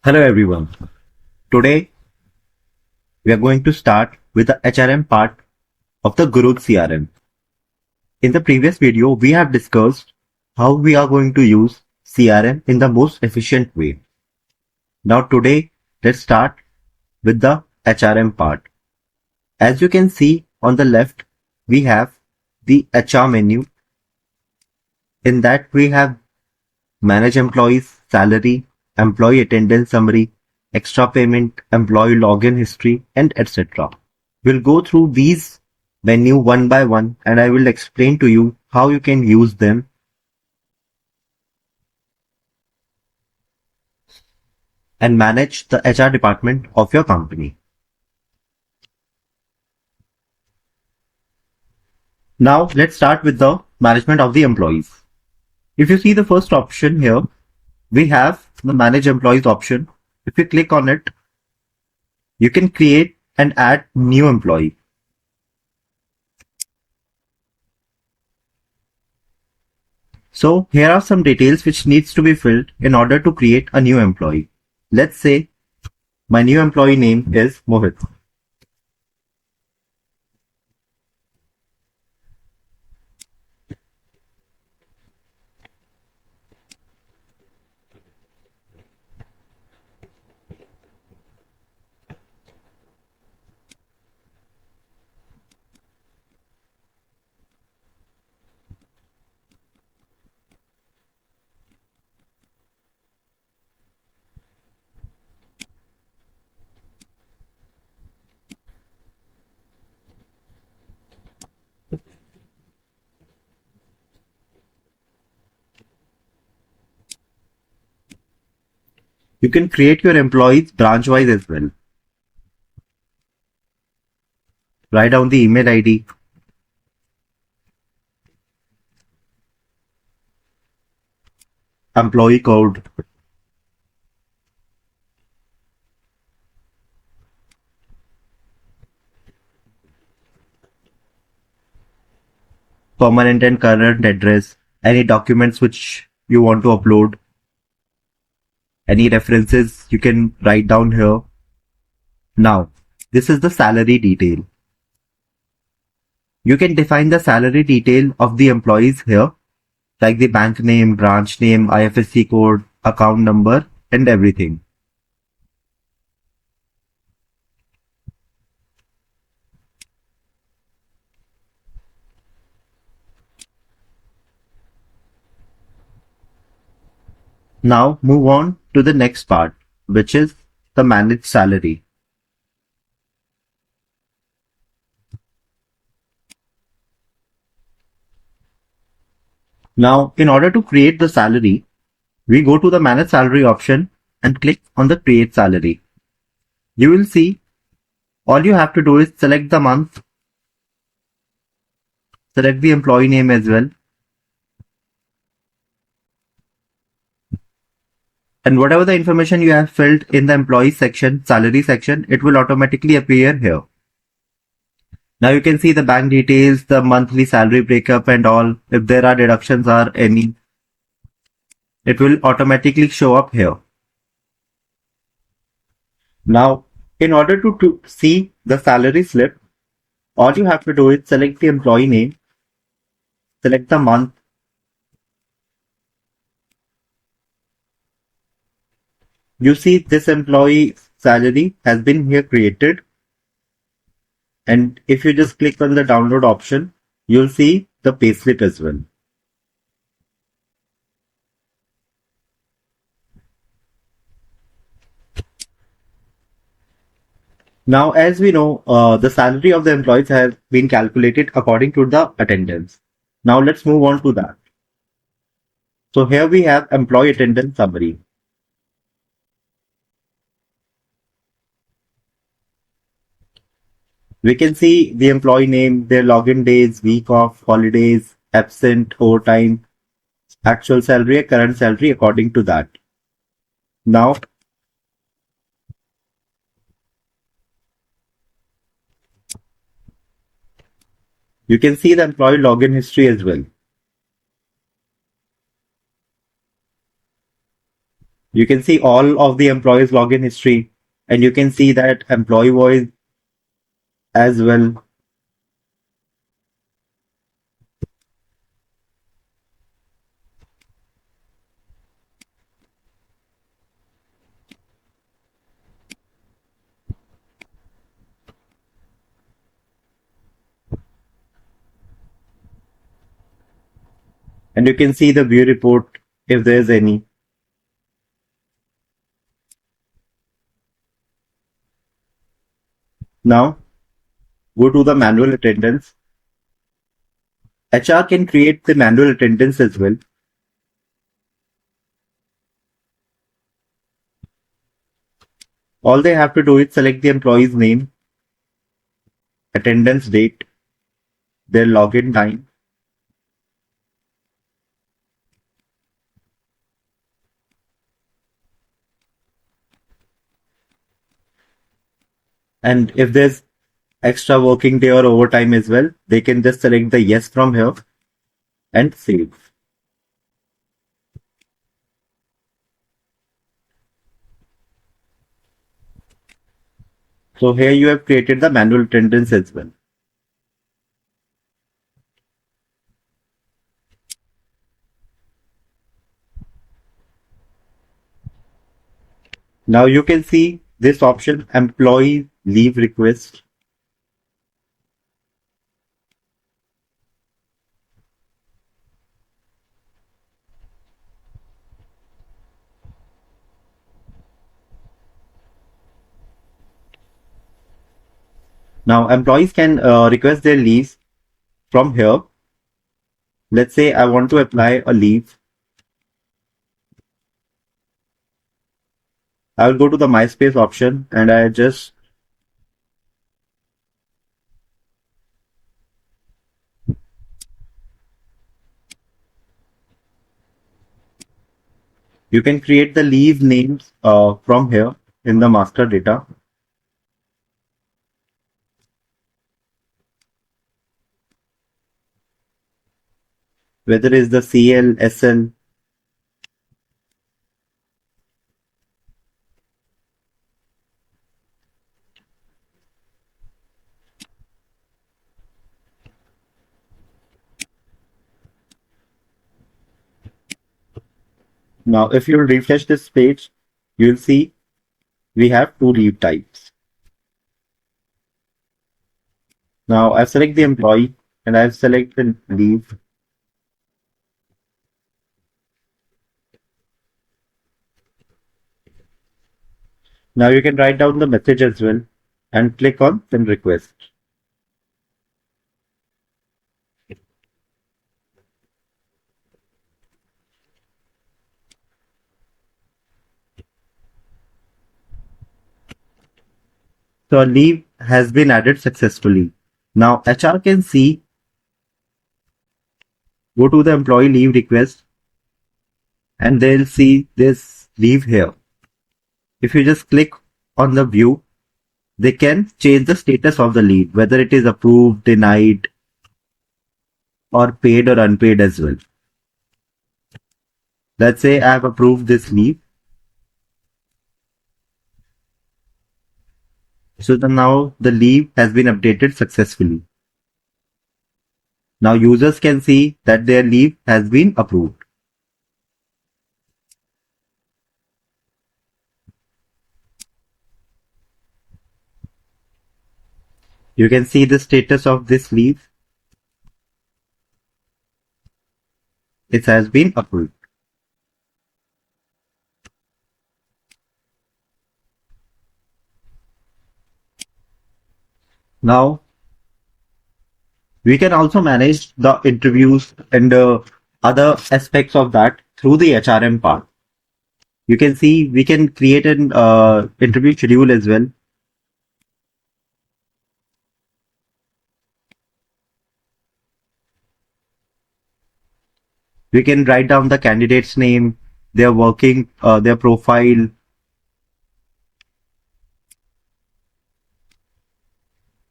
Hello everyone. Today we are going to start with the HRM part of the Guruch CRM. In the previous video, we have discussed how we are going to use CRM in the most efficient way. Now today, let's start with the HRM part. As you can see on the left, we have the HR menu. In that we have manage employees, salary, employee attendance summary, extra payment, employee login history, and etc. We'll go through these menu one by one and I will explain to you how you can use them and manage the HR department of your company. Now let's start with the management of the employees. If you see the first option here, we have the manage employees option. If you click on it, you can create and add new employee. So here are some details which needs to be filled in order to create a new employee. Let's say my new employee name is Mohit. You can create your employees branch-wise as well. Write down the email ID, employee code, permanent and current address, any documents which you want to upload, any references you can write down here. Now, this is the salary detail. You can define the salary detail of the employees here, like the bank name, branch name, IFSC code, account number, and everything. Now move on to the next part, which is the managed salary. Now, in order to create the salary, we go to the manage salary option and click on the create salary. You will see all you have to do is select the month, select the employee name as well, and whatever the information you have filled in the employee section, salary section, it will automatically appear here. Now you can see the bank details, the monthly salary breakup and all. If there are deductions or any, it will automatically show up here. Now, in order to see the salary slip, all you have to do is select the employee name, select the month, you see this employee salary has been here created, and if you just click on the download option, you'll see the payslip as well. Now, as we know, the salary of the employees has been calculated according to the attendance. Now let's move on to that. So here we have employee attendance summary. We can see the employee name, their login days, week off, holidays, absent, overtime, actual salary, current salary according to that. Now, you can see the employee login history as well. You can see all of the employees login history, and you can see that employee voice as well. And you can see the view report if there is any. Now go to the manual attendance. HR can create the manual attendance as well. All they have to do is select the employee's name, attendance date, their login time, and if there's extra working day or overtime as well, they can just select the yes from here and save. So here you have created the manual attendance as well. Now you can see this option, employee leave request. Now employees can request their leaves from here. Let's say I want to apply a leave. I will go to the MySpace option and I just you can create the leave names from here in the master data. Whether it's the CL, SL. Now, if you refresh this page, you'll see we have two leave types. Now, I select the employee and I select the leave. Now you can write down the message as well and click on send request. So a leave has been added successfully. Now HR can see, go to the employee leave request and they'll see this leave here. If you just click on the view, they can change the status of the leave, whether it is approved, denied, or paid or unpaid as well. Let's say I have approved this leave. So now the leave has been updated successfully. Now users can see that their leave has been approved. You can see the status of this leave. It has been approved. Now we can also manage the interviews and other aspects of that through the HRM part. You can see we can create an interview schedule as well. We can write down the candidate's name, their working, their profile,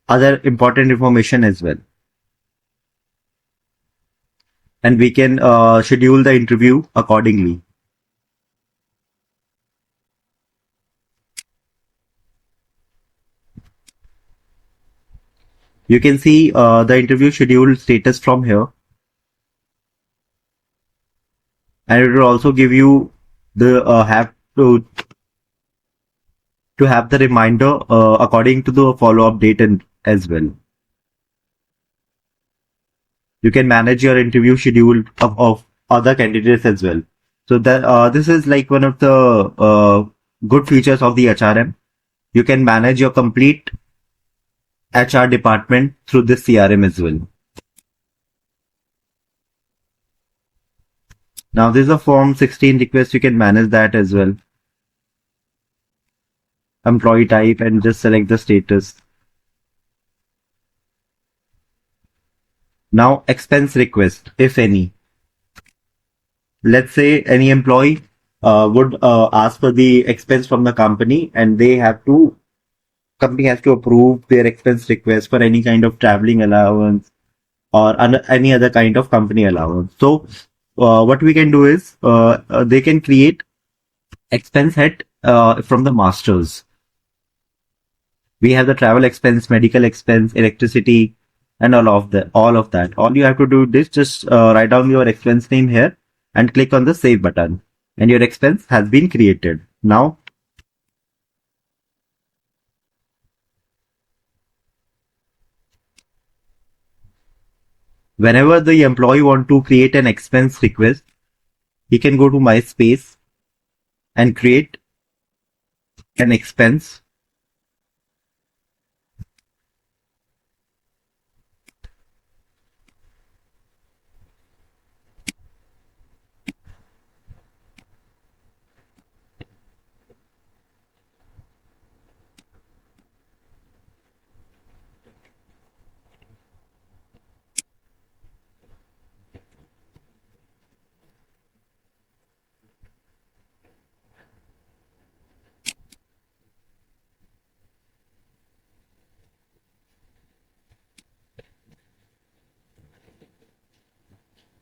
other important information as well. And we can schedule the interview accordingly. You can see the interview schedule status from here, and it will also give you the have to have the reminder according to the follow-up date and as well. You can manage your interview schedule of other candidates as well. So that this is like one of the good features of the HRM. You can manage your complete HR department through this CRM as well. Now there's a form 16 request. You can manage that as well. Employee type and just select the status. Now expense request, if any. Let's say any employee would ask for the expense from the company, and company has to approve their expense request for any kind of traveling allowance or any other kind of company allowance. So what we can do is they can create expense head from the masters. We have the travel expense, medical expense, electricity, and all of that. All you have to do is just write down your expense name here and click on the save button, and your expense has been created. Now, whenever the employee want to create an expense request, he can go to my space and create an expense.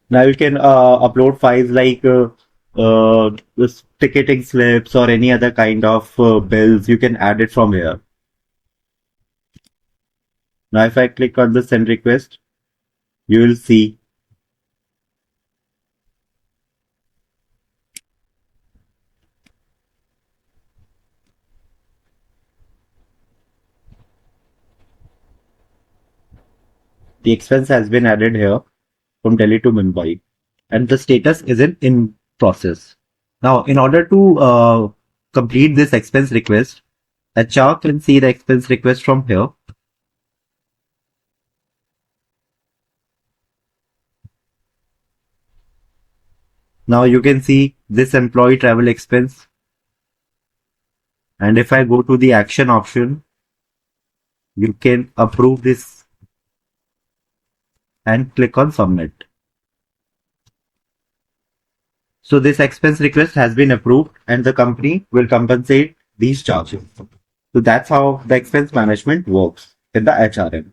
Now you can upload files like this ticketing slips or any other kind of bills. You can add it from here. Now if I click on the send request, you will see the expense has been added here from Delhi to Mumbai, and the status is in process. Now, in order to complete this expense request, HR can see the expense request from here. Now you can see this employee travel expense, and if I go to the action option, you can approve this and click on submit. So this expense request has been approved, and the company will compensate these charges. So that's how the expense management works in the HRM.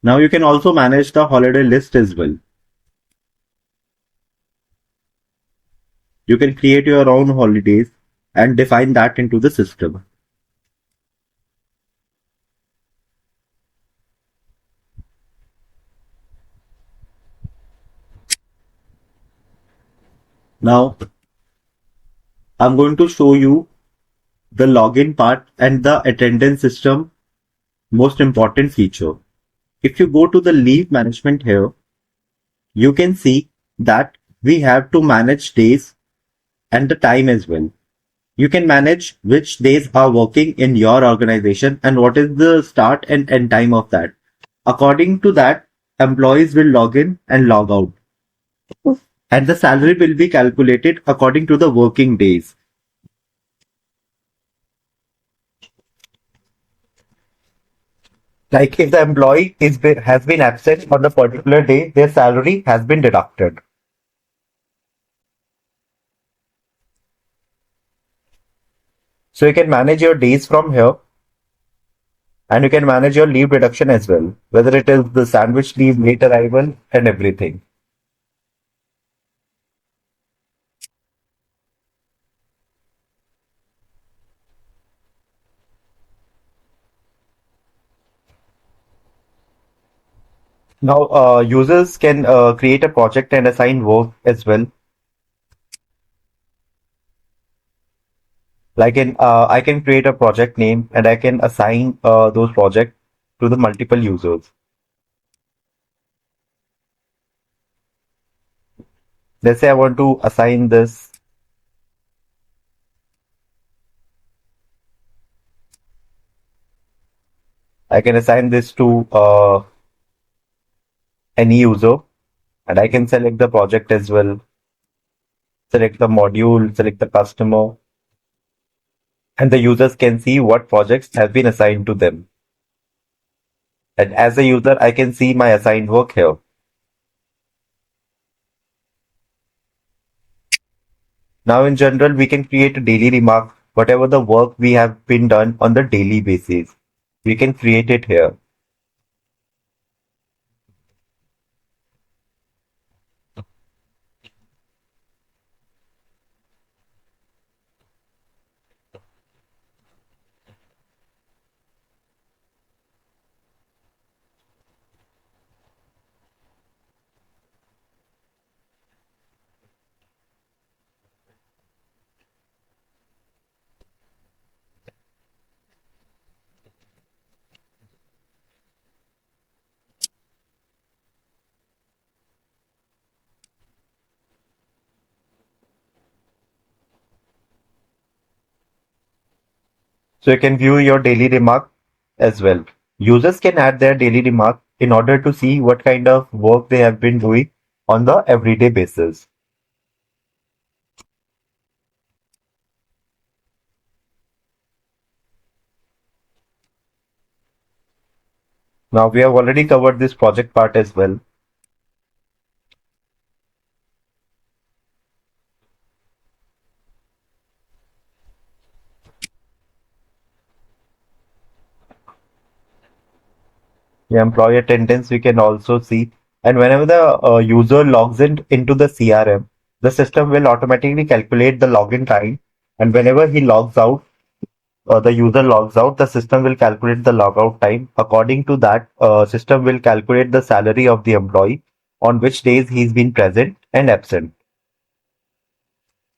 Now you can also manage the holiday list as well. You can create your own holidays and define that into the system. Now I'm going to show you the login part and the attendance system most important feature. If you go to the leave management here, you can see that we have to manage days and the time as well. You can manage which days are working in your organization and what is the start and end time of that. According to that, employees will log in and log out. And the salary will be calculated according to the working days. Like if the employee has been absent on a particular day, their salary has been deducted. So you can manage your days from here, and you can manage your leave reduction as well, whether it is the sandwich leave, late arrival, and everything. Now, users can create a project and assign work as well. I can create a project name and I can assign those projects to the multiple users. Let's say I want to assign this. I can assign this to any user, and I can select the project as well, select the module, select the customer, and the users can see what projects have been assigned to them. And as a user, I can see my assigned work here. Now, in general, we can create a daily remark, whatever the work we have been done on the daily basis. We can create it here. So you can view your daily remark as well. Users can add their daily remark in order to see what kind of work they have been doing on the everyday basis. Now we have already covered this project part as well. The employee attendance we can also see. And whenever the user logs in into the CRM, the system will automatically calculate the login time. And whenever he logs out, the user logs out, the system will calculate the logout time. According to that, system will calculate the salary of the employee on which days he's been present and absent.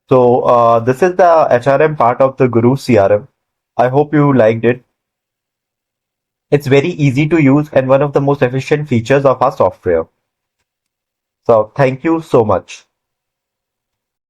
So this is the HRM part of the Guru CRM. I hope you liked it. It's very easy to use and one of the most efficient features of our software. So thank you so much.